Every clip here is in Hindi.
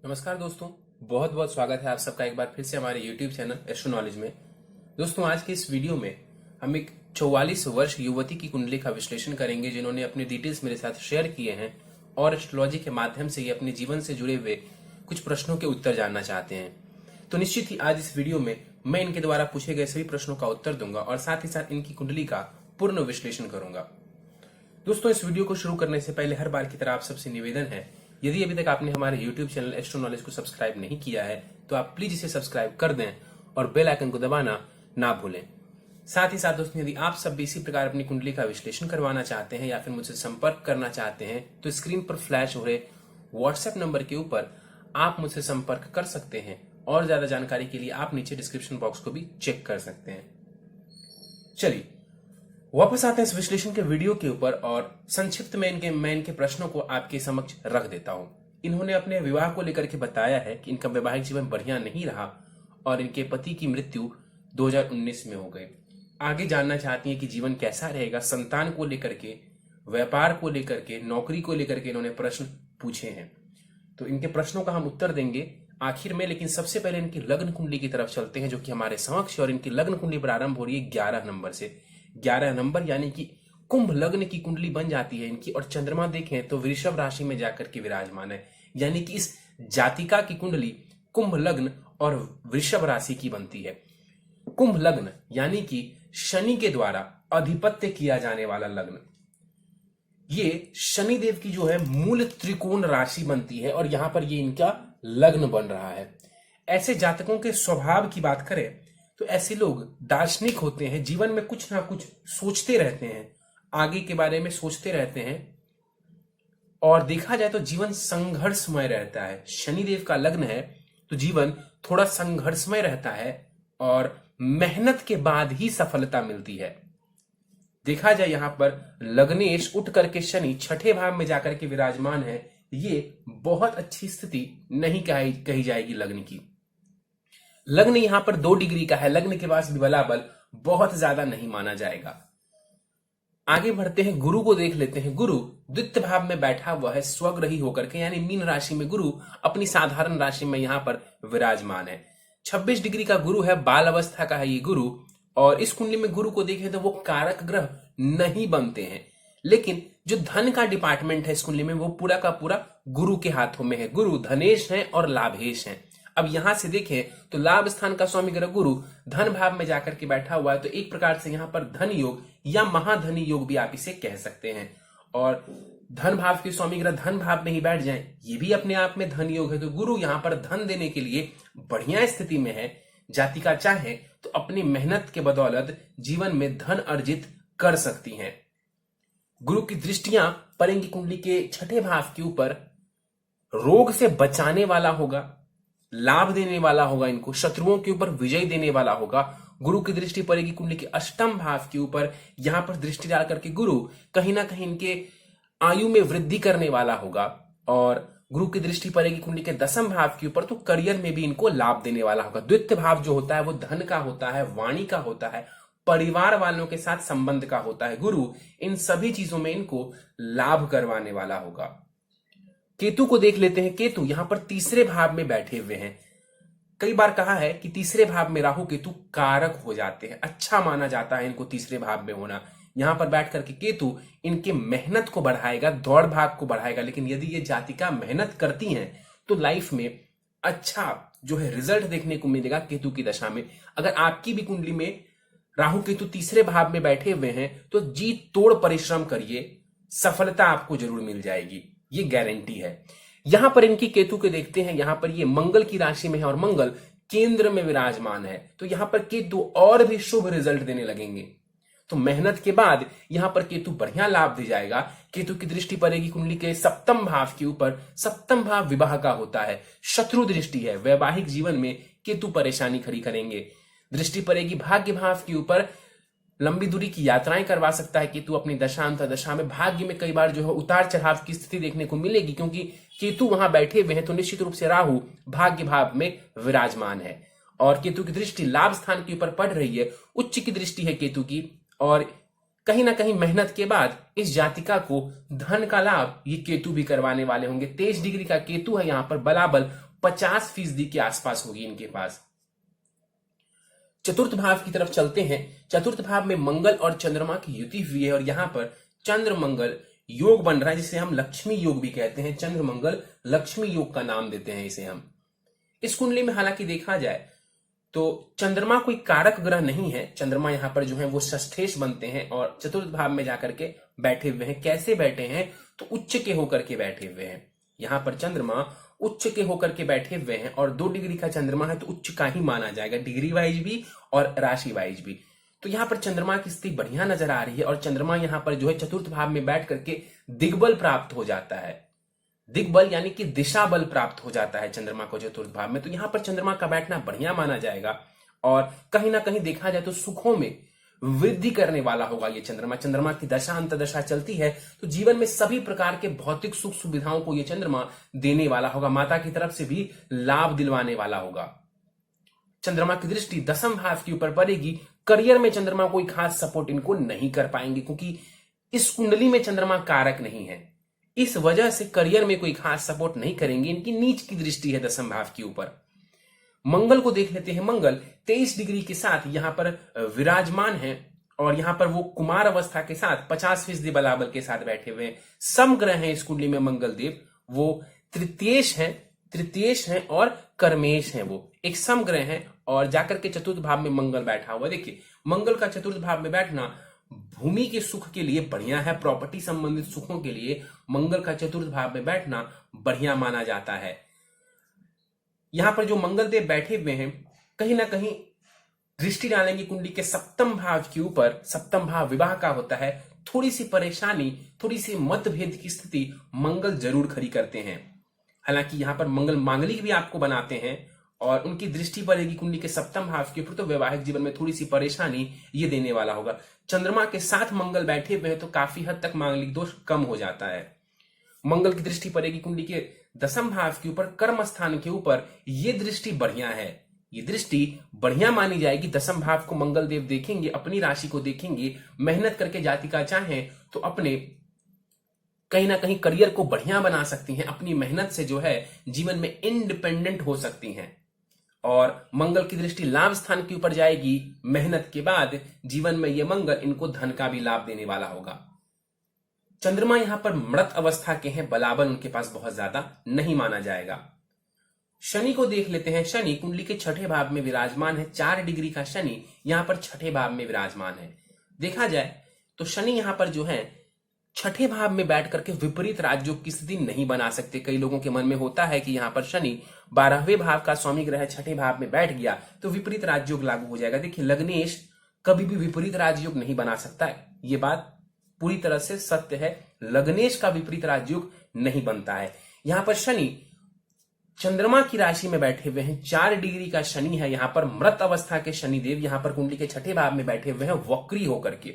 नमस्कार दोस्तों, बहुत बहुत स्वागत है आप सबका एक बार फिर से हमारे YouTube चैनल एस्ट्रो नॉलेज में। दोस्तों, आज के इस वीडियो में हम एक 44 वर्ष युवती की कुंडली का विश्लेषण करेंगे जिन्होंने अपने डिटेल्स मेरे साथ शेयर किए हैं और एस्ट्रोलॉजी के माध्यम से ये अपने जीवन से जुड़े हुए कुछ प्रश्नों के उत्तर जानना चाहते हैं। तो निश्चित ही आज इस वीडियो में मैं इनके द्वारा पूछे गए सभी प्रश्नों का उत्तर दूंगा और साथ ही साथ इनकी कुंडली का पूर्ण विश्लेषण करूंगा। दोस्तों, इस वीडियो को शुरू करने से पहले हर बार की तरह आप सबसे निवेदन है, यदि अभी तक आपने हमारे YouTube चैनल एस्ट्रो नॉलेज को सब्सक्राइब नहीं किया है तो आप प्लीज इसे सब्सक्राइब कर दें और बेल आइकन को दबाना ना भूलें। साथ ही साथ दोस्तों, यदि आप सब भी इसी प्रकार अपनी कुंडली का विश्लेषण करवाना चाहते हैं या फिर मुझसे संपर्क करना चाहते हैं तो स्क्रीन पर फ्लैश हो रहे व्हाट्सएप नंबर के ऊपर आप मुझसे संपर्क कर सकते हैं और ज्यादा जानकारी के लिए आप नीचे डिस्क्रिप्शन बॉक्स को भी चेक कर सकते हैं। चलिए वापस आते हैं इस विश्लेषण के वीडियो के ऊपर और संक्षिप्त में मैं इनके प्रश्नों को आपके समक्ष रख देता हूं। इन्होंने अपने विवाह को लेकर के बताया है कि इनका वैवाहिक जीवन बढ़िया नहीं रहा और इनके पति की मृत्यु 2019 में हो गई। आगे जानना चाहती हैं कि जीवन कैसा रहेगा, संतान को लेकर के, व्यापार को लेकर के, नौकरी को लेकर के इन्होंने प्रश्न पूछे हैं। तो इनके प्रश्नों का हम उत्तर देंगे आखिर में, लेकिन सबसे पहले इनकी लग्न कुंडली की तरफ चलते हैं जो कि हमारे समक्ष, और इनकी लग्न कुंडली प्रारंभ हो रही है 11 नंबर से। 11 नंबर यानी कि कुंभ लग्न की कुंडली बन जाती है इनकी, और चंद्रमा देखें तो वृषभ राशि में जाकर के विराजमान है, यानी कि इस जातिका की कुंडली कुंभ लग्न और वृषभ राशि की बनती है। कुंभ लग्न यानी कि शनि के द्वारा अधिपत्य किया जाने वाला लग्न, ये शनि देव की जो है मूल त्रिकोण राशि बनती है और यहां पर ये इनका लग्न बन रहा है। ऐसे जातकों के स्वभाव की बात करें तो ऐसे लोग दार्शनिक होते हैं, जीवन में कुछ ना कुछ सोचते रहते हैं, आगे के बारे में सोचते रहते हैं और देखा जाए तो जीवन संघर्षमय रहता है। शनिदेव का लग्न है तो जीवन थोड़ा संघर्षमय रहता है और मेहनत के बाद ही सफलता मिलती है। देखा जाए यहां पर लग्नेश उठ करके शनि छठे भाव में जाकर के विराजमान है, ये बहुत अच्छी स्थिति नहीं कही जाएगी लग्न की। लग्न यहां पर 2 डिग्री का है, लग्न के पास भी बलाबल बहुत ज्यादा नहीं माना जाएगा। आगे बढ़ते हैं, गुरु को देख लेते हैं। गुरु द्वितीय भाव में बैठा हुआ है स्वग्रही होकर के, यानी मीन राशि में गुरु अपनी साधारण राशि में यहां पर विराजमान है। 26 डिग्री का गुरु है, बाल अवस्था का है ये गुरु, और इस कुंडली में गुरु को देखें तो वो कारक ग्रह नहीं बनते हैं, लेकिन जो धन का डिपार्टमेंट है इस कुंडली में वो पूरा का पूरा गुरु के हाथों में है। गुरु धनेश है और लाभेश है। अब यहां से देखें तो लाभ स्थान का स्वामी ग्रह गुरु धन भाव में जाकर के बैठा हुआ है, तो एक प्रकार से यहां पर धन योग या महाधनी योग भी आप इसे कह सकते हैं। और धन भाव के स्वामी ग्रह धन भाव में ही बैठ जाएं, ये भी अपने आप में धन योग है। तो गुरु यहां पर धन देने के लिए बढ़िया स्थिति में है। जातिका चाहे तो अपनी मेहनत के बदौलत जीवन में धन अर्जित कर सकती हैं। गुरु की दृष्टियां पड़ेंगी कुंडली के छठे भाव के ऊपर, रोग से बचाने वाला होगा, लाभ देने वाला होगा, इनको शत्रुओं के ऊपर विजय देने वाला होगा। गुरु की दृष्टि पड़ेगी कुंडली के अष्टम भाव के ऊपर, यहां पर दृष्टि डाल करके गुरु कहीं ना कहीं इनके आयु में वृद्धि करने वाला होगा। और गुरु की दृष्टि पड़ेगी कुंडली के दसम भाव के ऊपर, तो करियर में भी इनको लाभ देने वाला होगा। द्वितीय भाव जो होता है वो धन का होता है, वाणी का होता है, परिवार वालों के साथ संबंध का होता है। गुरु इन सभी चीजों में इनको लाभ करवाने वाला होगा। केतु को देख लेते हैं। केतु यहां पर तीसरे भाव में बैठे हुए हैं। कई बार कहा है कि तीसरे भाव में राहु केतु कारक हो जाते हैं, अच्छा माना जाता है इनको तीसरे भाव में होना। यहां पर बैठ करके केतु इनके मेहनत को बढ़ाएगा, दौड़ भाग को बढ़ाएगा, लेकिन यदि ये जातिका मेहनत करती हैं तो लाइफ में अच्छा जो है रिजल्ट देखने को मिलेगा केतु की दशा में। अगर आपकी भी कुंडली में राहु केतु तीसरे भाव में बैठे हुए हैं तो जी तोड़ परिश्रम करिए, सफलता आपको जरूर मिल जाएगी, ये गारंटी है। यहां पर इनकी केतु के देखते हैं, यहां पर ये मंगल की राशि में है और मंगल केंद्र में विराजमान है, तो यहां पर केतु और भी शुभ रिजल्ट देने लगेंगे। तो मेहनत के बाद यहां पर केतु बढ़िया लाभ दे जाएगा। केतु की दृष्टि पड़ेगी कुंडली के सप्तम भाव के ऊपर। सप्तम भाव विवाह का होता है, शत्रु दृष्टि है, वैवाहिक जीवन में केतु परेशानी खड़ी करेंगे। दृष्टि पड़ेगी भाग्य भाव के ऊपर, लंबी दूरी की यात्राएं करवा सकता है केतु अपनी दशांत दशा में। भाग्य में कई बार जो है उतार चढ़ाव की स्थिति देखने को मिलेगी, क्योंकि केतु वहां बैठे हुए हैं, तो निश्चित रूप से राहु भाग्य भाव में विराजमान है और केतु की दृष्टि लाभ स्थान के ऊपर पड़ रही है, उच्च की दृष्टि है केतु की, और कहीं ना कहीं मेहनत के बाद इस जातिका को धन का लाभ ये केतु भी करवाने वाले होंगे। 23 डिग्री का केतु है, यहाँ पर बलाबल 50% के आसपास होगी इनके पास। चतुर्थ भाव की तरफ चलते हैं। चतुर्थ भाव में मंगल और चंद्रमा की युति हुई है और यहां पर चंद्र मंगल योग बन रहा है, जिसे हम लक्ष्मी योग भी कहते हैं। चंद्र मंगल लक्ष्मी योग का नाम देते हैं इसे हम। इस कुंडली में हालांकि देखा जाए तो चंद्रमा कोई कारक ग्रह नहीं है। चंद्रमा यहां पर जो है वो षष्ठेश बनते हैं और चतुर्थ भाव में जाकर के बैठे हुए हैं। कैसे बैठे हैं? तो उच्च के होकर के बैठे हुए हैं। यहां पर चंद्रमा उच्च के होकर के बैठे हुए हैं और 2 डिग्री का चंद्रमा है तो उच्च का ही माना जाएगा, डिग्री वाइज भी और राशि वाइज भी। तो यहां पर चंद्रमा की स्थिति बढ़िया नजर आ रही है और चंद्रमा यहां पर जो है चतुर्थ भाव में बैठ करके दिग्बल प्राप्त हो जाता है। दिग्बल यानी कि दिशा बल प्राप्त हो जाता है चंद्रमा को चतुर्थ भाव में। तो यहां पर चंद्रमा का बैठना बढ़िया माना जाएगा और कहीं ना कहीं देखा जाए तो सुखों में वृद्धि करने वाला होगा ये चंद्रमा। चंद्रमा की दशा अंतदशा चलती है तो जीवन में सभी प्रकार के भौतिक सुख सुविधाओं को ये चंद्रमा देने वाला होगा। माता की तरफ से भी लाभ दिलवाने वाला होगा। चंद्रमा की दृष्टि 10वें भाव के ऊपर पड़ेगी। करियर में चंद्रमा कोई खास सपोर्ट इनको नहीं कर पाएंगे क्योंकि इस कुंडली में चंद्रमा कारक नहीं है। इस वजह से करियर में कोई खास सपोर्ट नहीं करेंगे। इनकी नीच की दृष्टि है 10वें भाव के ऊपर। मंगल को देख लेते हैं। मंगल 23 डिग्री के साथ यहां पर विराजमान है और यहां पर वो कुमार अवस्था के साथ 50% बलाबल के साथ बैठे हुए हैं। समग्रह हैं इस कुंडली में मंगल देव। वो तृतीयेश हैं और कर्मेश हैं। वो एक समग्रह हैं और जाकर के चतुर्थ भाव में मंगल बैठा हुआ। देखिए मंगल का चतुर्थ भाव में बैठना भूमि के सुख के लिए बढ़िया है। प्रॉपर्टी संबंधित सुखों के लिए मंगल का चतुर्थ भाव में बैठना बढ़िया माना जाता है। यहां पर जो मंगल देव बैठे हुए हैं कहीं ना कहीं दृष्टि डालेंगे कुंडली के 7वें भाव के ऊपर। 7वां भाव विवाह का होता है। थोड़ी सी परेशानी, थोड़ी सी मतभेद की स्थिति मंगल जरूर खड़ी करते हैं। हालांकि यहां पर मंगल मांगलिक भी आपको बनाते हैं और उनकी दृष्टि पड़ेगी कुंडली के 7वें भाव के ऊपर तो वैवाहिक जीवन में थोड़ी सी परेशानी ये देने वाला होगा। चंद्रमा के साथ मंगल बैठे हुए हैं तो काफी हद तक मांगलिक दोष कम हो जाता है। मंगल की दृष्टि पड़ेगी कुंडली के 10वें भाव के ऊपर, कर्म स्थान के ऊपर। ये दृष्टि बढ़िया है। ये दृष्टि बढ़िया मानी जाएगी। 10वें भाव को मंगल देव देखेंगे, अपनी राशि को देखेंगे। मेहनत करके जातिका चाहें तो अपने कहीं ना कहीं करियर को बढ़िया बना सकती हैं। अपनी मेहनत से जो है जीवन में इंडिपेंडेंट हो सकती हैं। और मंगल की दृष्टि लाभ स्थान के ऊपर जाएगी। मेहनत के बाद जीवन में ये मंगल इनको धन का भी लाभ देने वाला होगा। चंद्रमा यहां पर मृत अवस्था के हैं। बलाबल उनके पास बहुत ज्यादा नहीं माना जाएगा। शनि को देख लेते हैं। शनि कुंडली के 6ठे भाव में विराजमान है। 4 डिग्री का शनि यहां पर 6ठे भाव में विराजमान है। देखा जाए तो शनि यहां पर जो है 6ठे भाव में बैठ करके विपरीत राजयोग की स्थिति नहीं बना सकते। कई लोगों के मन में होता है कि यहां पर शनि 12वें भाव का स्वामी ग्रह 6ठे भाव में बैठ गया तो विपरीत राजयोग लागू हो जाएगा। देखिए लग्नेश कभी भी विपरीत राजयोग नहीं बना सकता है। ये बात पूरी तरह से सत्य है। लग्नेश का विपरीत राजयोग नहीं बनता है। यहां पर शनि चंद्रमा की राशि में बैठे हुए हैं। 4 डिग्री का शनि है। यहां पर मृत अवस्था के शनिदेव यहां पर कुंडली के 6ठे भाव में बैठे हुए हैं वक्री होकर के।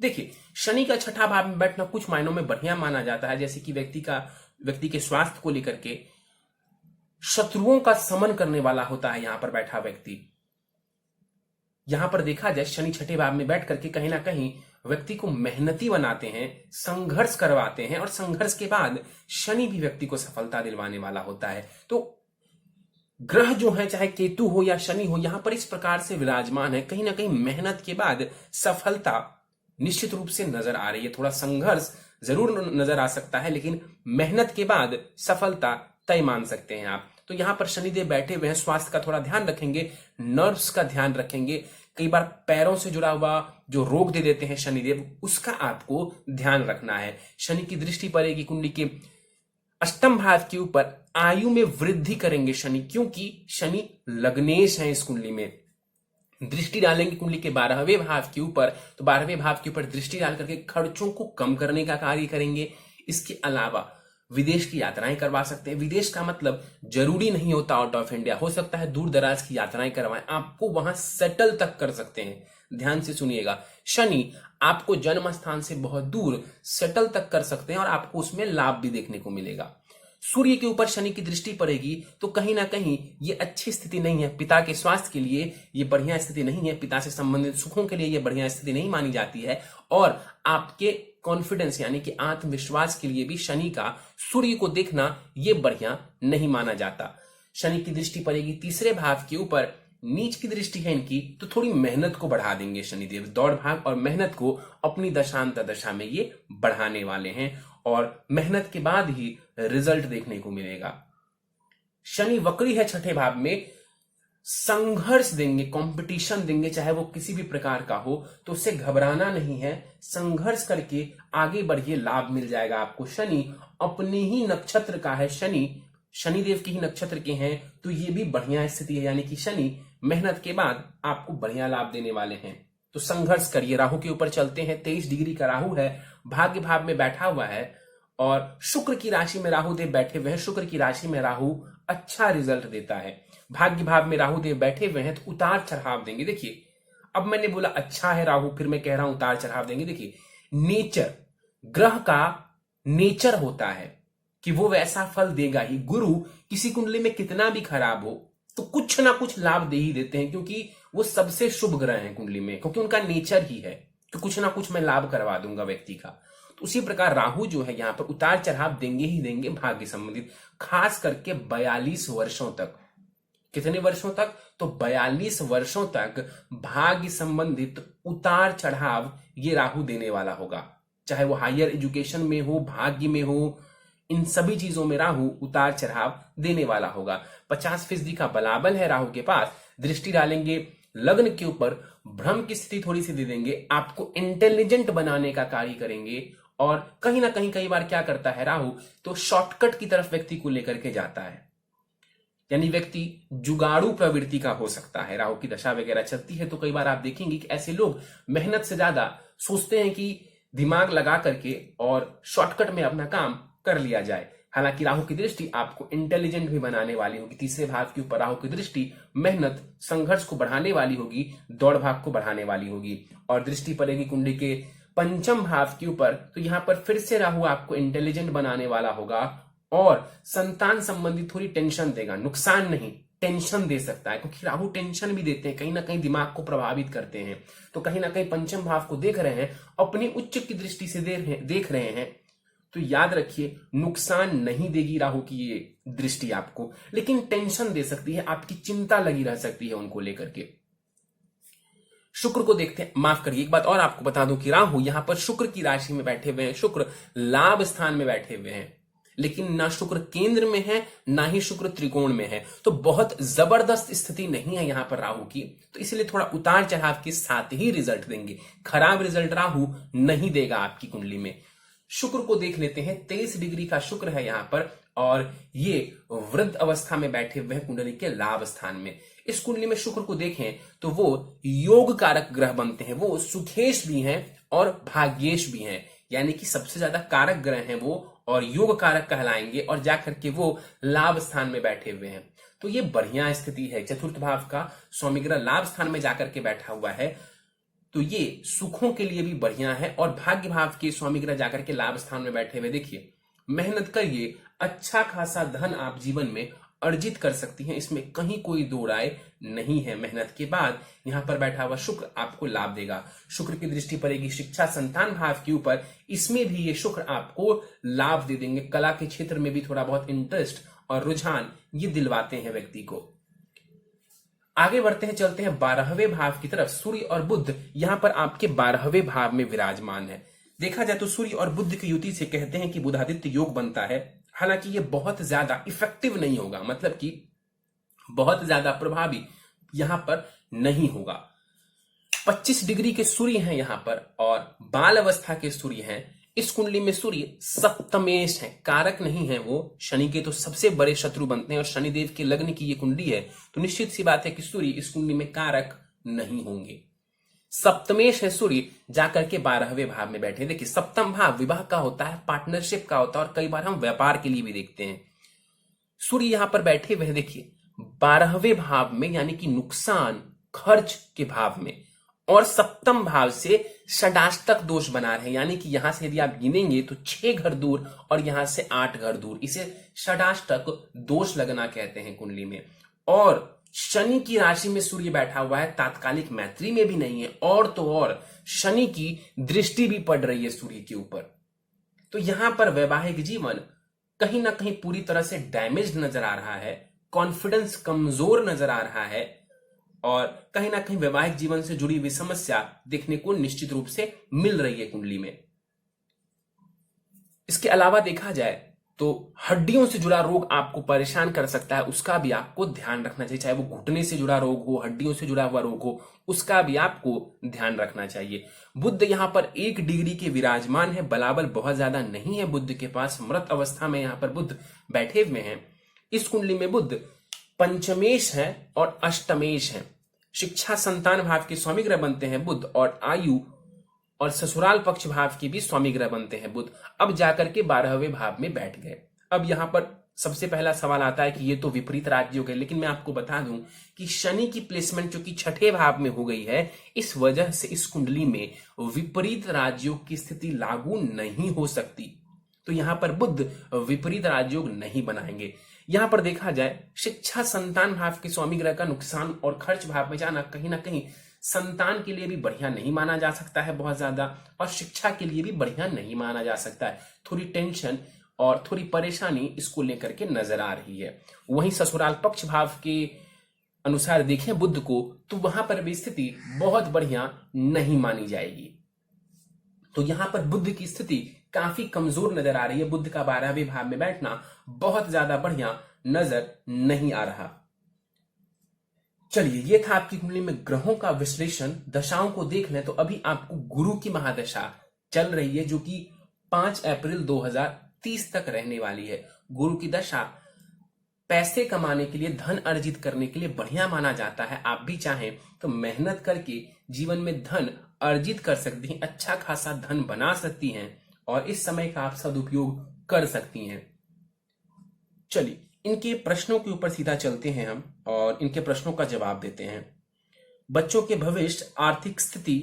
देखिए शनि का 6ठा भाव में बैठना कुछ मायनों में बढ़िया माना जाता है। जैसे कि व्यक्ति के स्वास्थ्य को लेकर के शत्रुओं का समन करने वाला होता है यहां पर बैठा व्यक्ति। यहां पर देखा जाए शनि 6ठे भाव में बैठ करके कहीं ना कहीं व्यक्ति को मेहनती बनाते हैं, संघर्ष करवाते हैं और संघर्ष के बाद शनि भी व्यक्ति को सफलता दिलवाने वाला होता है। तो ग्रह जो है चाहे केतु हो या शनि हो यहां पर इस प्रकार से विराजमान है। कहीं ना कहीं मेहनत के बाद सफलता निश्चित रूप से नजर आ रही है। थोड़ा संघर्ष जरूर नजर आ सकता है लेकिन मेहनत के बाद सफलता तय मान सकते हैं आप। तो यहां पर शनिदेव बैठे हुए हैं। स्वास्थ्य का थोड़ा ध्यान रखेंगे, नर्व्स का ध्यान रखेंगे। कई बार पैरों से जुड़ा हुआ जो रोग दे देते हैं शनिदेव उसका आपको ध्यान रखना है। शनि की दृष्टि पड़ेगी कुंडली के 8वें भाव के ऊपर। आयु में वृद्धि करेंगे शनि, क्योंकि शनि लग्नेश है। इस कुंडली में दृष्टि डालेंगे कुंडली के 12वें भाव के ऊपर तो 12वें भाव के ऊपर दृष्टि डाल करके खर्चों को कम करने का कार्य करेंगे। इसके अलावा विदेश की यात्राएं करवा सकते हैं। विदेश का मतलब जरूरी नहीं होता आउट ऑफ इंडिया, हो सकता है दूर दराज की यात्राएं करवाएं, आपको वहां सेटल तक कर सकते हैं। ध्यान से सुनिएगा, शनि आपको जन्म स्थान से बहुत दूर सेटल तक कर सकते हैं और आपको उसमें लाभ भी देखने को मिलेगा। सूर्य के ऊपर शनि की दृष्टि पड़ेगी तो कहीं ना कहीं ये अच्छी स्थिति नहीं है। पिता के स्वास्थ्य के लिए ये बढ़िया स्थिति नहीं है। पिता से संबंधित सुखों के लिए ये बढ़िया स्थिति नहीं मानी जाती है। और आपके कॉन्फिडेंस यानी कि आत्मविश्वास के लिए भी शनि का सूर्य को देखना ये बढ़िया नहीं माना जाता। शनि की दृष्टि पड़ेगी तीसरे भाव के ऊपर, नीच की दृष्टि है इनकी, तो थोड़ी मेहनत को बढ़ा देंगे शनिदेव। दौड़ भाग और मेहनत को अपनी दशांतर दशा में ये बढ़ाने वाले हैं और मेहनत के बाद ही रिजल्ट देखने को मिलेगा। शनि वक्री है छठे भाव में, संघर्ष देंगे, कंपटीशन देंगे, चाहे वो किसी भी प्रकार का हो, तो उससे घबराना नहीं है, संघर्ष करके आगे बढ़िए, लाभ मिल जाएगा आपको। शनि अपने ही नक्षत्र का है, शनिदेव के ही नक्षत्र के हैं, तो ये भी बढ़िया स्थिति है, यानी कि शनि मेहनत के बाद आपको बढ़िया लाभ देने वाले हैं। तो संघर्ष करिए। राहु के ऊपर चलते हैं। 23 डिग्री का राहु है, भाग्य भाव में बैठा हुआ है और शुक्र की राशि में राहु देव बैठे हुए हैं। शुक्र की राशि में राहु अच्छा रिजल्ट देता है। भाग्य भाव में राहु देव बैठे हुए हैं तो उतार चढ़ाव देंगे। देखिए, अब मैंने बोला अच्छा है राहु, फिर मैं कह रहा हूं उतार चढ़ाव देंगे। देखिए, नेचर, ग्रह का नेचर होता है कि वो वैसा फल देगा ही। गुरु किसी कुंडली में कितना भी खराब हो तो कुछ ना कुछ लाभ दे ही देते हैं, क्योंकि वो सबसे शुभ ग्रह हैं कुंडली में, क्योंकि उनका नेचर ही है कि कुछ ना कुछ मैं लाभ करवा दूंगा व्यक्ति का। तो उसी प्रकार राहु जो है यहाँ पर उतार चढ़ाव देंगे ही देंगे भाग्य संबंधित, खास करके 42 वर्षों तक। कितने वर्षों तक? तो 42 वर्षों तक भाग्य संबंधित उतार चढ़ाव ये राहु देने वाला होगा, चाहे वो हायर एजुकेशन में हो, भाग्य में हो, इन सभी चीजों में राहु उतार चढ़ाव देने वाला होगा। 50% का बलाबल है राहु के पास। दृष्टि डालेंगे लग्न के ऊपर, भ्रम की स्थिति थोड़ी सी दे देंगे, आपको इंटेलिजेंट बनाने का कार्य करेंगे। और कहीं ना कहीं कई बार क्या करता है राहु, तो शॉर्टकट की तरफ व्यक्ति को लेकर के जाता है, यानी व्यक्ति जुगाड़ू प्रवृत्ति का हो सकता है। राहु की दशा वगैरह चलती है तो कई बार आप देखेंगे कि ऐसे लोग मेहनत से ज्यादा सोचते हैं कि दिमाग लगा करके और शॉर्टकट में अपना काम कर लिया जाए। हालांकि राहु की दृष्टि आपको इंटेलिजेंट भी बनाने वाली होगी। तीसरे भाव के ऊपर राहु की दृष्टि मेहनत, संघर्ष को बढ़ाने वाली होगी, दौड़ भाग को बढ़ाने वाली होगी। और दृष्टि पड़ेगी कुंडली के पंचम भाव के ऊपर, तो यहां पर फिर से राहु आपको इंटेलिजेंट बनाने वाला होगा और संतान संबंधी थोड़ी टेंशन देगा, नुकसान नहीं, टेंशन दे सकता है, क्योंकि राहु टेंशन भी देते हैं, कहीं ना कहीं दिमाग को प्रभावित करते हैं। तो कहीं ना कहीं पंचम भाव को देख रहे हैं, अपनी उच्च की दृष्टि से देख रहे हैं, तो याद रखिए नुकसान नहीं देगी राहु की ये दृष्टि आपको, लेकिन टेंशन दे सकती है, आपकी चिंता लगी रह सकती है उनको लेकर के। शुक्र को देखते हैं, माफ करिए एक बात और आपको बता दूं कि राहु यहां पर शुक्र की राशि में बैठे हुए हैं, शुक्र लाभ स्थान में बैठे हुए हैं, लेकिन ना शुक्र केंद्र में है ना ही शुक्र त्रिकोण में है, तो बहुत जबरदस्त स्थिति नहीं है यहां पर राहु की। तो इसलिए थोड़ा उतार चढ़ाव के साथ ही रिजल्ट देंगे, खराब रिजल्ट राहु नहीं देगा आपकी कुंडली में। शुक्र को देख लेते हैं। 23 डिग्री का शुक्र है यहां पर और ये वृद्ध अवस्था में बैठे हुए हैं कुंडली के लाभ स्थान में। इस कुंडली में शुक्र को देखें तो वो योग कारक ग्रह बनते हैं, वो सुखेश भी हैं और भाग्येश भी हैं, यानी कि सबसे ज्यादा कारक ग्रह हैं वो और योग कारक कहलाएंगे और जाकर के वो लाभ स्थान में बैठे हुए हैं। तो ये बढ़िया स्थिति है। चतुर्थ भाव का स्वामी ग्रह लाभ स्थान में जाकर के बैठा हुआ है, तो ये सुखों के लिए भी बढ़िया है। और भाग्य भाव के स्वामी ग्रह जाकर के लाभ स्थान में बैठे हुए, देखिए मेहनत करिए, अच्छा खासा धन आप जीवन में अर्जित कर सकती हैं, इसमें कहीं कोई दो राय नहीं है। मेहनत के बाद यहां पर बैठा हुआ शुक्र आपको लाभ देगा। शुक्र की दृष्टि पड़ेगी शिक्षा संतान भाव के ऊपर, इसमें भी ये शुक्र आपको लाभ दे देंगे। कला के क्षेत्र में भी थोड़ा बहुत इंटरेस्ट और रुझान ये दिलवाते हैं व्यक्ति को। आगे बढ़ते हैं, चलते हैं 12वें भाव की तरफ। सूर्य और बुध यहां पर आपके 12वें भाव में विराजमान है। देखा जाए तो सूर्य और बुध की युति से कहते हैं कि बुधादित्य योग बनता है। हालांकि ये बहुत ज्यादा इफेक्टिव नहीं होगा, मतलब कि बहुत ज्यादा प्रभावी यहां पर नहीं होगा। 25 डिग्री के सूर्य हैं यहां पर और बाल अवस्था के सूर्य हैं। इस कुंडली में सूर्य सप्तमेश है, कारक नहीं है, वो शनि के तो सबसे बड़े शत्रु बनते हैं और शनिदेव के लग्न की ये कुंडली है, तो निश्चित सी बात है कि सूर्य इस कुंडली में कारक नहीं होंगे। सप्तमेश है सूर्य, जाकर के 12वें भाव में बैठे। देखिए सप्तम भाव विवाह का होता है, पार्टनरशिप का होता है और कई बार हम व्यापार के लिए भी देखते हैं। सूर्य यहां पर बैठे हुए हैं, देखिए 12वें भाव में, यानी कि नुकसान खर्च के भाव में, और सप्तम भाव से षडाष्टक दोष बना रहे हैं, यानी कि यहां से यदि आप गिनेंगे तो 6 घर दूर और यहां से 8 घर दूर, इसे षडाष्टक दोष लगना कहते हैं कुंडली में। और शनि की राशि में सूर्य बैठा हुआ है, तात्कालिक मैत्री में भी नहीं है, और तो और शनि की दृष्टि भी पड़ रही है सूर्य के ऊपर। तो यहां पर वैवाहिक जीवन कहीं ना कहीं पूरी तरह से डैमेज नजर आ रहा है कॉन्फिडेंस कमजोर नजर आ रहा है और कहीं ना कहीं वैवाहिक जीवन से जुड़ी हुई समस्या देखने को निश्चित रूप से मिल रही है कुंडली में। इसके अलावा देखा जाए तो हड्डियों से जुड़ा रोग आपको परेशान कर सकता है, उसका भी आपको ध्यान रखना चाहिए। चाहे वो घुटने से जुड़ा रोग हो, हड्डियों से जुड़ा हुआ रोग हो, उसका भी आपको ध्यान रखना चाहिए। बुध यहां पर 1 डिग्री के विराजमान है, बलाबल बहुत ज्यादा नहीं है बुध के पास। मृत अवस्था में यहां पर बुध बैठे हुए हैं। इस कुंडली में बुध पंचमेश है और अष्टमेश है। शिक्षा संतान भाव के स्वामी ग्रह बनते हैं बुध, और आयु और ससुराल पक्ष भाव के भी स्वामी ग्रह बनते हैं बुध। अब जाकर के 12वें भाव में बैठ गए। अब यहां पर सबसे पहला सवाल आता है कि ये तो विपरीत राजयोग है, लेकिन मैं आपको बता दूं कि शनि की प्लेसमेंट जो कि 6ठे भाव में हो गई है, इस वजह से इस कुंडली में विपरीत राजयोग की स्थिति लागू नहीं हो सकती। तो यहां पर बुध विपरीत राजयोग नहीं बनाएंगे। यहां पर देखा जाए शिक्षा संतान भाव के स्वामी ग्रह का नुकसान और खर्च भाव में जाना कहीं ना कहीं संतान के लिए भी बढ़िया नहीं माना जा सकता है बहुत ज्यादा, और शिक्षा के लिए भी बढ़िया नहीं माना जा सकता है। थोड़ी टेंशन और थोड़ी परेशानी इसको लेकर के नजर आ रही है। वहीं ससुराल पक्ष भाव के अनुसार देखें बुध को, तो वहां पर भी स्थिति बहुत बढ़िया नहीं मानी जाएगी। तो यहां पर बुध की स्थिति काफी कमजोर नजर आ रही है। बुध का 12वें भाव में बैठना बहुत ज्यादा बढ़िया नजर नहीं आ रहा। चलिए, ये था आपकी कुंडली में ग्रहों का विश्लेषण। दशाओं को देख लें तो अभी आपको गुरु की महादशा चल रही है, जो कि 5 अप्रैल 2030 तक रहने वाली है। गुरु की दशा पैसे कमाने के लिए, धन अर्जित करने के लिए बढ़िया माना जाता है। आप भी चाहें तो मेहनत करके जीवन में धन अर्जित कर सकती हैं, अच्छा खासा धन बना सकती हैं और इस समय का आप सदुपयोग कर सकती हैं। चलिए, इनके प्रश्नों के ऊपर सीधा चलते हैं हम और इनके प्रश्नों का जवाब देते हैं। बच्चों के भविष्य, आर्थिक स्थिति,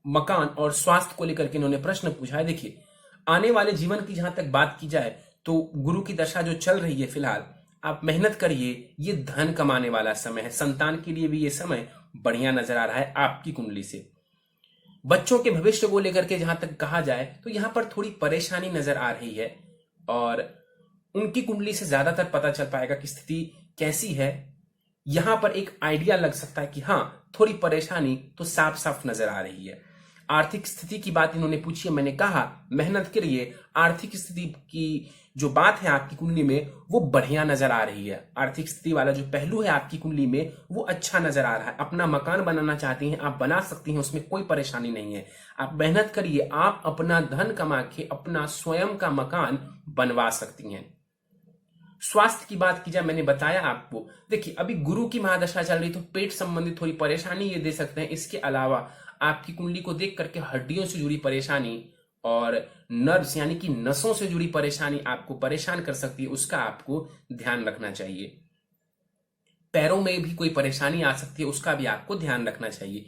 मकान और स्वास्थ्य को लेकर के इन्होंने प्रश्न पूछा है। देखिए, आने वाले जीवन की जहां तक बात की जाए तो गुरु की दशा जो चल रही है फिलहाल, आप मेहनत करिए, ये धन कमाने वाला समय है। संतान के लिए भी ये समय बढ़िया नजर आ रहा है आपकी कुंडली से। बच्चों के भविष्य को लेकर के जहां तक कहा जाए तो यहां पर थोड़ी परेशानी नजर आ रही है और उनकी कुंडली से ज्यादातर पता चल पाएगा कि स्थिति कैसी है। यहां पर एक आइडिया लग सकता है कि हाँ, थोड़ी परेशानी तो साफ साफ नजर आ रही है। आर्थिक स्थिति की बात इन्होंने पूछी है, मैंने कहा मेहनत करिए। आर्थिक स्थिति की जो बात है आपकी कुंडली में वो बढ़िया नजर आ रही है। आर्थिक स्थिति वाला जो पहलू है आपकी कुंडली में वो अच्छा नजर आ रहा है। अपना मकान बनाना चाहती हैं, आप बना सकती हैं, उसमें कोई परेशानी नहीं है। आप मेहनत करिए, आप अपना धन कमा के अपना स्वयं का मकान बनवा सकती हैं। स्वास्थ्य की बात की जाए, मैंने बताया आपको, देखिए अभी गुरु की महादशा चल रही तो पेट संबंधित थोड़ी परेशानी ये दे सकते हैं। इसके अलावा आपकी कुंडली को देख करके हड्डियों से जुड़ी परेशानी और नर्व्स यानी कि नसों से जुड़ी परेशानी आपको परेशान कर सकती है, उसका आपको ध्यान रखना चाहिए। पैरों में भी कोई परेशानी आ सकती है, उसका भी आपको ध्यान रखना चाहिए।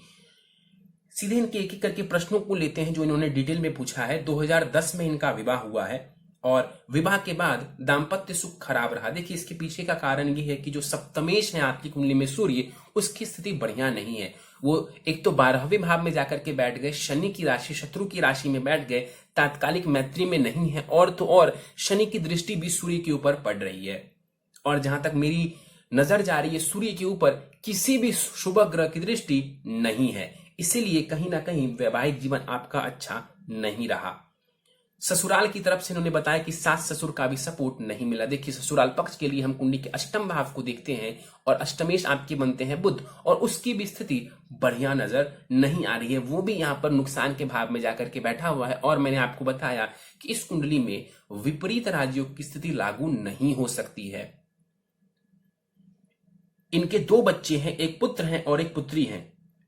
सीधे इनके एक एक करके प्रश्नों को लेते हैं जो इन्होंने डिटेल में पूछा है। 2010 में इनका विवाह हुआ है और विवाह के बाद दाम्पत्य सुख खराब रहा। देखिए, इसके पीछे का कारण ये है कि जो सप्तमेश है आपकी कुंडली में सूर्य, उसकी स्थिति बढ़िया नहीं है। वो एक तो 12वें भाव में जाकर के बैठ गए, शनि की राशि, शत्रु की राशि में बैठ गए, तात्कालिक मैत्री में नहीं है, और तो और शनि की दृष्टि भी सूर्य के ऊपर पड़ रही है। और जहां तक मेरी नजर जा रही है, सूर्य के ऊपर किसी भी शुभ ग्रह की दृष्टि नहीं है, इसीलिए कहीं ना कहीं वैवाहिक जीवन आपका अच्छा नहीं रहा। ससुराल की तरफ से इन्होंने बताया कि सास ससुर का भी सपोर्ट नहीं मिला। देखिए, ससुराल पक्ष के लिए हम कुंडली के अष्टम भाव को देखते हैं और अष्टमेश आपके बनते हैं बुध, और उसकी भी स्थिति बढ़िया नजर नहीं आ रही है। वो भी यहाँ पर नुकसान के भाव में जाकर के बैठा हुआ है। और मैंने आपको बताया कि इस कुंडली में विपरीत राजयोग की स्थिति लागू नहीं हो सकती है। इनके 2 बच्चे हैं, एक पुत्र है और एक पुत्री है,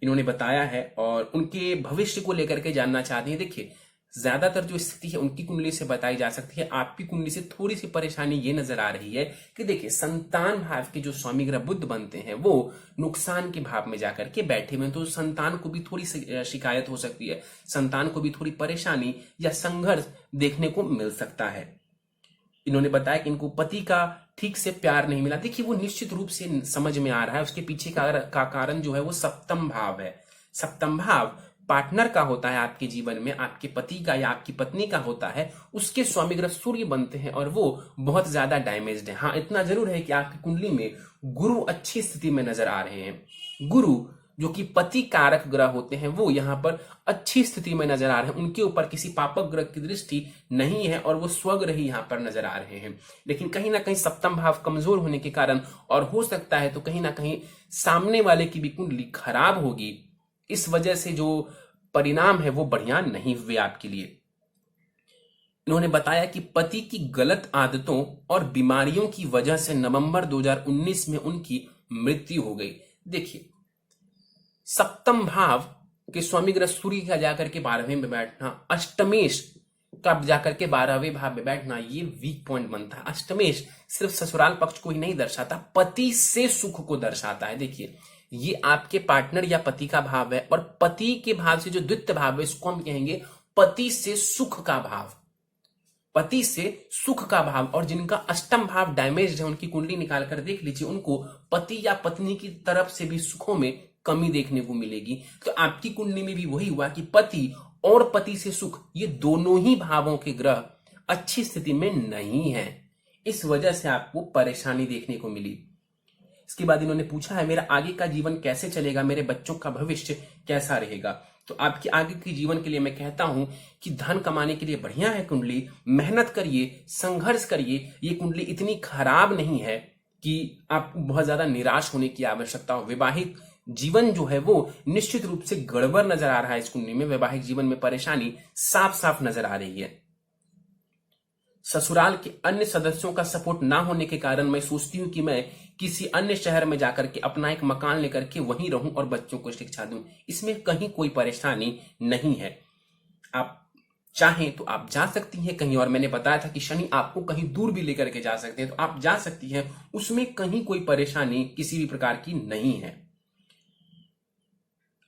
इन्होंने बताया है, और उनके भविष्य को लेकर के जानना चाहते हैं। देखिए, ज्यादातर जो स्थिति है उनकी कुंडली से बताई जा सकती है। आपकी कुंडली से थोड़ी सी परेशानी ये नजर आ रही है कि देखिए, संतान भाव के जो स्वामी ग्रह बुध बनते हैं वो नुकसान के भाव में जाकर के बैठे हुए हैं, तो संतान को भी थोड़ी शिकायत हो सकती है, संतान को भी थोड़ी परेशानी या संघर्ष देखने को मिल सकता है। इन्होंने बताया कि इनको पति का ठीक से प्यार नहीं मिला। देखिए, वो निश्चित रूप से समझ में आ रहा है, उसके पीछे का कारण जो है वो सप्तम भाव है। सप्तम भाव पार्टनर का होता है आपके जीवन में, आपके पति का या आपकी पत्नी का होता है, उसके स्वामी ग्रह सूर्य बनते हैं और वो बहुत ज्यादा डैमेज्ड है। हाँ, इतना जरूर है कि आपकी कुंडली में गुरु अच्छी स्थिति में नजर आ रहे हैं। गुरु जो कि पति कारक ग्रह होते हैं वो यहाँ पर अच्छी स्थिति में नजर आ रहे हैं, उनके ऊपर किसी पापक ग्रह की दृष्टि नहीं है और वो स्वग्रह ही यहाँ पर नजर आ रहे हैं। लेकिन कहीं ना कहीं सप्तम भाव कमजोर होने के कारण, और हो सकता है तो कहीं ना कहीं सामने वाले की भी कुंडली खराब होगी, इस वजह से जो परिणाम है वो बढ़िया नहीं हुए आपके लिए। इन्होंने बताया कि पति की गलत आदतों और बीमारियों की वजह से नवंबर 2019 में उनकी मृत्यु हो गई। देखिए, सप्तम भाव के स्वामी ग्रह सूर्य का जाकर के 12वें में बैठना, अष्टमेश का जाकर के 12वें भाव में बैठना, ये वीक पॉइंट बनता है। अष्टमेश सिर्फ ससुराल पक्ष को ही नहीं दर्शाता, पति से सुख को दर्शाता है। देखिए, ये आपके पार्टनर या पति का भाव है और पति के भाव से जो द्वितीय भाव है इसको हम कहेंगे पति से सुख का भाव, पति से सुख का भाव। और जिनका अष्टम भाव डैमेज है उनकी कुंडली निकाल कर देख लीजिए, उनको पति या पत्नी की तरफ से भी सुखों में कमी देखने को मिलेगी। तो आपकी कुंडली में भी वही हुआ कि पति और पति से सुख, ये दोनों ही भावों के ग्रह अच्छी स्थिति में नहीं है, इस वजह से आपको परेशानी देखने को मिली। इसके बाद इन्होंने पूछा है मेरा आगे का जीवन कैसे चलेगा, मेरे बच्चों का भविष्य कैसा रहेगा। तो आपके आगे के जीवन के लिए मैं कहता हूं कि धन कमाने के लिए बढ़िया है कुंडली, मेहनत करिए, संघर्ष करिए। ये कुंडली इतनी खराब नहीं है कि आपको बहुत ज्यादा निराश होने की आवश्यकता हो। वैवाहिक जीवन जो है वो निश्चित रूप से गड़बड़ नजर आ रहा है इस कुंडली में, वैवाहिक जीवन में परेशानी साफ साफ नजर आ रही है। ससुराल के अन्य सदस्यों का सपोर्ट ना होने के कारण मैं सोचती हूं कि मैं किसी अन्य शहर में जाकर के अपना एक मकान लेकर के वहीं रहूं और बच्चों को शिक्षा दूं। इसमें कहीं कोई परेशानी नहीं है। आप चाहें तो आप जा सकती हैं कहीं, और मैंने बताया था कि शनि आपको कहीं दूर भी लेकर के जा सकते हैं, तो आप जा सकती हैं, उसमें कहीं कोई परेशानी किसी भी प्रकार की नहीं है।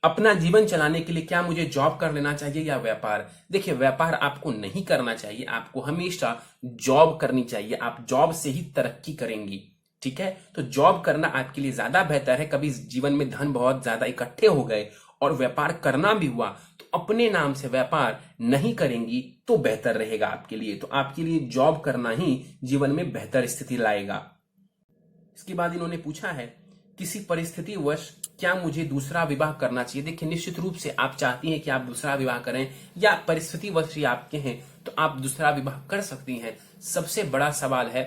अपना जीवन चलाने के लिए क्या मुझे जॉब कर लेना चाहिए या व्यापार? देखिए, व्यापार आपको नहीं करना चाहिए, आपको हमेशा जॉब करनी चाहिए। आप जॉब से ही तरक्की करेंगी, ठीक है? तो जॉब करना आपके लिए ज्यादा बेहतर है। कभी जीवन में धन बहुत ज्यादा इकट्ठे हो गए और व्यापार करना भी हुआ तो अपने नाम से व्यापार नहीं करेंगी तो बेहतर रहेगा आपके लिए। तो आपके लिए जॉब करना ही जीवन में बेहतर स्थिति लाएगा। इसके बाद इन्होंने पूछा है किसी परिस्थिति वश क्या मुझे दूसरा विवाह करना चाहिए? देखिए, निश्चित रूप से आप चाहती हैं कि आप दूसरा विवाह करें, या परिस्थिति वश ही आपके हैं तो आप दूसरा विवाह कर सकती हैं। सबसे बड़ा सवाल है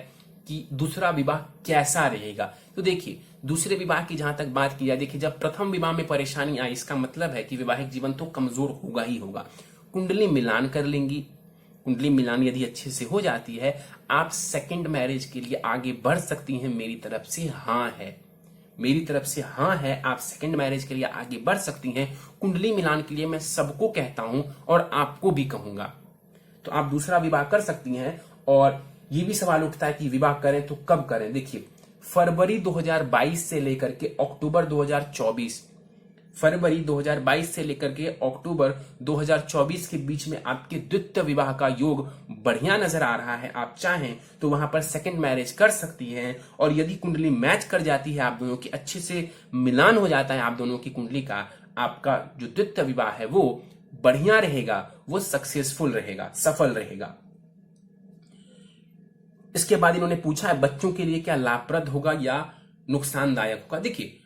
कि दूसरा विवाह कैसा रहेगा। तो देखिए, दूसरे विवाह की जहां तक बात की जाए, देखिए जब प्रथम विवाह में परेशानी आई इसका मतलब है कि वैवाहिक जीवन तो कमजोर होगा ही होगा। कुंडली मिलान कर लेंगी, कुंडली मिलान यदि अच्छे से हो जाती है, आप सेकंड मैरिज के लिए आगे बढ़ सकती हैं। मेरी तरफ से हाँ है, मेरी तरफ से हाँ है, आप सेकंड मैरिज के लिए आगे बढ़ सकती हैं। कुंडली मिलान के लिए मैं सबको कहता हूं और आपको भी कहूंगा। तो आप दूसरा विवाह कर सकती हैं। और ये भी सवाल उठता है कि विवाह करें तो कब करें? देखिए, फरवरी 2022 से लेकर के अक्टूबर 2024, फरवरी 2022 से लेकर के अक्टूबर 2024 के बीच में आपके द्वितीय विवाह का योग बढ़िया नजर आ रहा है। आप चाहें तो वहां पर सेकंड मैरिज कर सकती हैं। और यदि कुंडली मैच कर जाती है, आप दोनों की अच्छे से मिलान हो जाता है आप दोनों की कुंडली का, आपका जो द्वितीय विवाह है वो बढ़िया रहेगा, वो सक्सेसफुल रहेगा, सफल रहेगा। इसके बाद इन्होंने पूछा है बच्चों के लिए क्या लाभप्रद होगा या नुकसानदायक होगा? देखिए,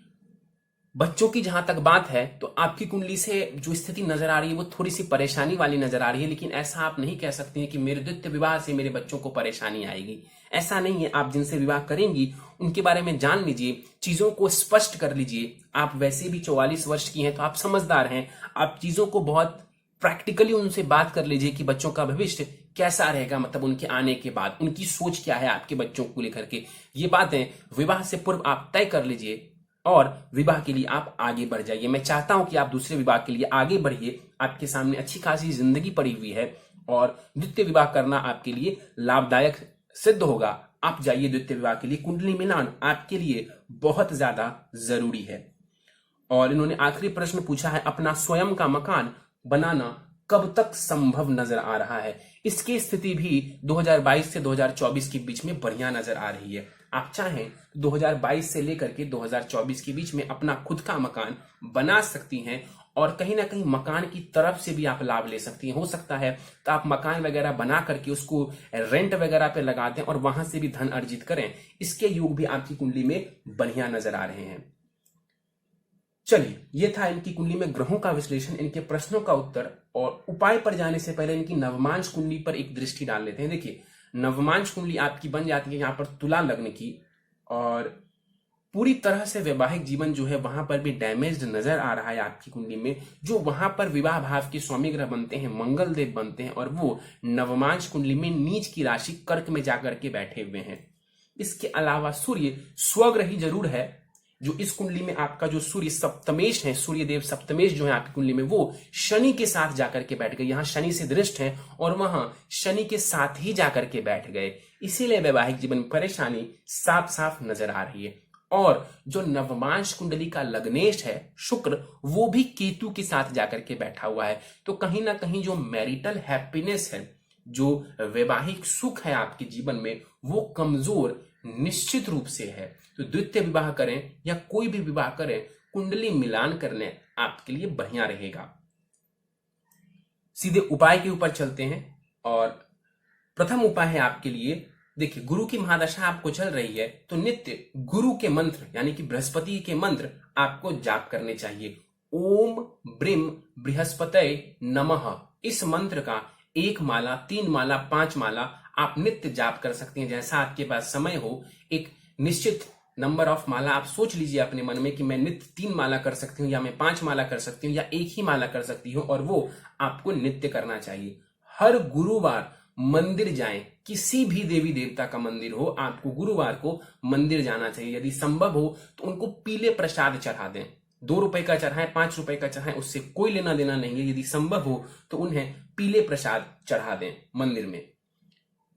बच्चों की जहां तक बात है तो आपकी कुंडली से जो स्थिति नजर आ रही है वो थोड़ी सी परेशानी वाली नजर आ रही है। लेकिन ऐसा आप नहीं कह सकती हैं कि मेरे द्वितीय विवाह से मेरे बच्चों को परेशानी आएगी, ऐसा नहीं है। आप जिनसे विवाह करेंगी उनके बारे में जान लीजिए, चीजों को स्पष्ट कर लीजिए। आप वैसे भी 44 वर्ष की हैं तो आप समझदार हैं, आप चीजों को बहुत प्रैक्टिकली उनसे बात कर लीजिए कि बच्चों का भविष्य कैसा रहेगा, मतलब उनके आने के बाद उनकी सोच क्या है आपके बच्चों को लेकर के। ये बातें विवाह से पूर्व आप तय कर लीजिए और विवाह के लिए आप आगे बढ़ जाइए। मैं चाहता हूं कि आप दूसरे विवाह के लिए आगे बढ़िए। आपके सामने अच्छी खासी जिंदगी पड़ी हुई है और द्वितीय विवाह करना आपके लिए लाभदायक सिद्ध होगा। आप जाइए द्वितीय विवाह के लिए, कुंडली मिलान आपके लिए बहुत ज्यादा जरूरी है। और इन्होंने आखिरी प्रश्न पूछा है अपना स्वयं का मकान बनाना कब तक संभव नजर आ रहा है? इसकी स्थिति भी 2022 से 2024 के बीच में बढ़िया नजर आ रही है। आप चाहें 2022 से लेकर के 2024 के बीच में अपना खुद का मकान बना सकती हैं और कहीं ना कहीं मकान की तरफ से भी आप लाभ ले सकती हैं। हो सकता है तो आप मकान वगैरह बना करके उसको रेंट वगैरह पे लगा दें और वहां से भी धन अर्जित करें। इसके योग भी आपकी कुंडली में बढ़िया नजर आ रहे हैं। चलिए, ये था इनकी कुंडली में ग्रहों का विश्लेषण, इनके प्रश्नों का उत्तर। और उपाय पर जाने से पहले इनकी नवमांश कुंडली पर एक दृष्टि डाल लेते हैं। देखिए, नवमांश कुंडली आपकी बन जाती है यहाँ पर तुला लग्न की, और पूरी तरह से वैवाहिक जीवन जो है वहां पर भी डैमेज्ड नजर आ रहा है आपकी कुंडली में। जो वहां पर विवाह भाव के स्वामी ग्रह बनते हैं, मंगल देव बनते हैं, और वो नवमांश कुंडली में नीच की राशि कर्क में जाकर के बैठे हुए हैं। इसके अलावा सूर्य स्वग्रही जरूर है, जो इस कुंडली में आपका जो सूर्य सप्तमेश है, सूर्य देव सप्तमेश जो है आपकी कुंडली में, वो शनि के साथ जाकर के बैठ गए। यहां शनि से दृष्ट है और वहां शनि के साथ ही जाकर के बैठ गए। इसीलिए वैवाहिक जीवन में परेशानी साफ साफ नजर आ रही है। और जो नवमांश कुंडली का लग्नेश है शुक्र, वो भी केतु के साथ जाकर के बैठा हुआ है। तो कहीं ना कहीं जो मैरिटल हैप्पीनेस है, जो वैवाहिक सुख है आपके जीवन में, वो कमजोर निश्चित रूप से है। तो द्वितीय विवाह करें या कोई भी विवाह करें, कुंडली मिलान करने आपके लिए बढ़िया रहेगा। सीधे उपाय के ऊपर चलते हैं। और प्रथम उपाय है आपके लिए, देखिए, गुरु की महादशा आपको चल रही है तो नित्य गुरु के मंत्र यानी कि बृहस्पति के मंत्र आपको जाप करने चाहिए। ओम ब्रीम बृहस्पतये नमः, इस मंत्र का 1 माला, 3 माला, 5 माला आप नित्य जाप कर सकते हैं। जैसा आपके पास समय हो, एक निश्चित नंबर ऑफ माला आप सोच लीजिए अपने मन में कि मैं नित्य 3 माला कर सकती हूँ, या मैं 5 माला कर सकती हूँ, या 1 ही माला कर सकती हूँ, और वो आपको नित्य करना चाहिए। हर गुरुवार मंदिर जाएं, किसी भी देवी देवता का मंदिर हो, आपको गुरुवार को मंदिर जाना चाहिए। यदि संभव हो तो उनको पीले प्रसाद चढ़ा दें। 2 रुपए का चढ़ाएं, 5 रुपए का चढ़ाएं, उससे कोई लेना देना नहीं है। यदि संभव हो तो उन्हें पीले प्रसाद चढ़ा दें मंदिर में।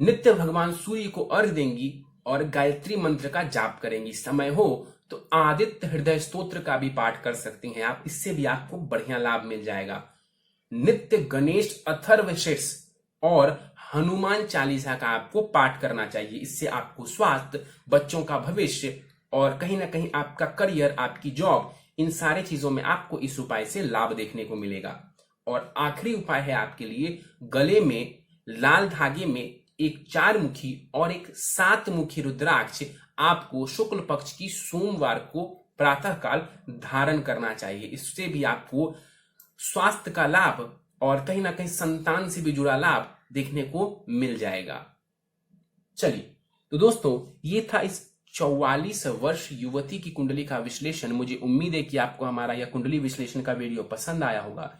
नित्य भगवान सूर्य को अर्घ्य देंगी और गायत्री मंत्र का जाप करेंगी। समय हो तो आदित्य हृदय स्तोत्र का भी पाठ कर सकती हैं आप, इससे भी आपको बढ़िया लाभ मिल जाएगा। नित्य गणेश अथर्वशीर्ष और हनुमान चालीसा का आपको पाठ करना चाहिए। इससे आपको स्वास्थ्य, बच्चों का भविष्य और कहीं ना कहीं आपका करियर, आपकी जॉब, इन सारे चीजों में आपको इस उपाय से लाभ देखने को मिलेगा। और आखिरी उपाय है आपके लिए, गले में लाल धागे में एक 4 मुखी और एक 7 मुखी रुद्राक्ष आपको शुक्ल पक्ष की सोमवार को प्रातःकाल धारण करना चाहिए। इससे भी आपको स्वास्थ्य का लाभ और कहीं ना कहीं संतान से भी जुड़ा लाभ देखने को मिल जाएगा। चलिए, तो दोस्तों, ये था इस 44 वर्ष युवती की कुंडली का विश्लेषण। मुझे उम्मीद है कि आपको हमारा यह कुंडली विश्लेषण का वीडियो पसंद आया होगा।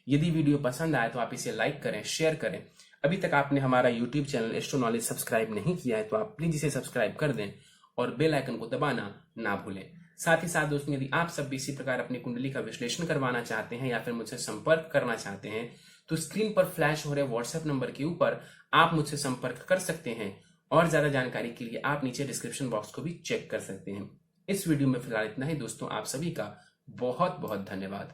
यदि वीडियो पसंद आया तो आप इसे लाइक करें, शेयर करें। अभी तक आपने हमारा YouTube channel astro knowledge subscribe नहीं किया है तो आप प्लीज इसे सब्सक्राइब कर दें और बेल आइकन को दबाना ना भूलें। साथ ही साथ दोस्तों, यदि आप सब भी इसी प्रकार अपनी कुंडली का विश्लेषण करवाना चाहते हैं या फिर मुझसे संपर्क करना चाहते हैं तो स्क्रीन पर फ्लैश हो रहे व्हाट्सएप नंबर के ऊपर आप मुझसे संपर्क कर सकते हैं। और ज्यादा जानकारी के लिए आप नीचे डिस्क्रिप्शन बॉक्स को भी चेक कर सकते हैं। इस वीडियो में फिलहाल इतना ही दोस्तों। आप सभी का बहुत बहुत धन्यवाद।